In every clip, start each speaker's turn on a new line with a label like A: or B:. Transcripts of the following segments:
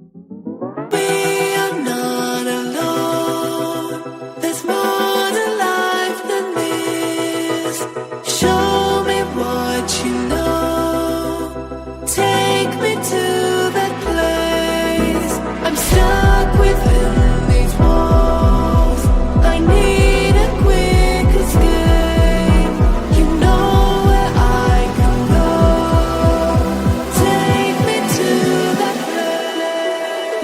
A: We are not alone. There's more to life than this. Show me what you know. Take me to that place. I'm stuck within these walls. I need a quick escape. You know where I can go. Take me to that place.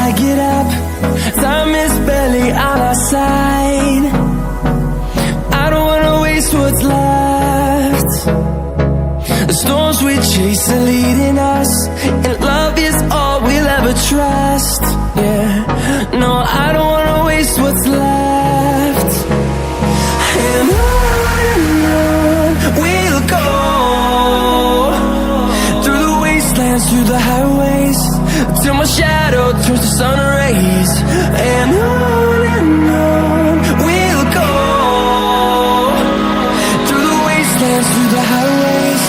A: I get up, time is barely on our side. I don't wanna waste what's left. The storms we chase are leading us, and love is all we'll ever trust. Yeah, no, I don't wanna waste what's left. And on we'll go, through the wastelands, through the highways, till my shadow turns to sun rays. And on we'll go, through the wastelands, through the highways,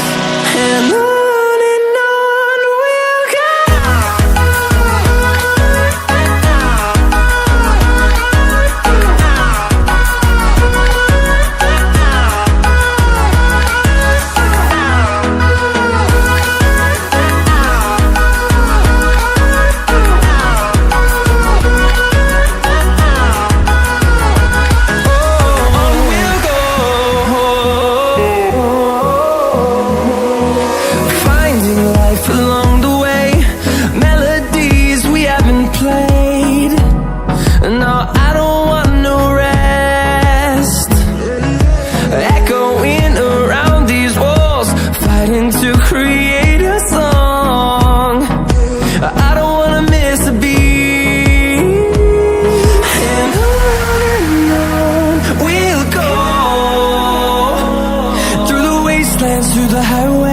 A: and on we'll go. Along the way, melodies we haven't played. No, I don't want no rest. Echoing around these walls, fighting to create a song. I don't wanna miss a beat. And on we'll go, through the wastelands, through the highway.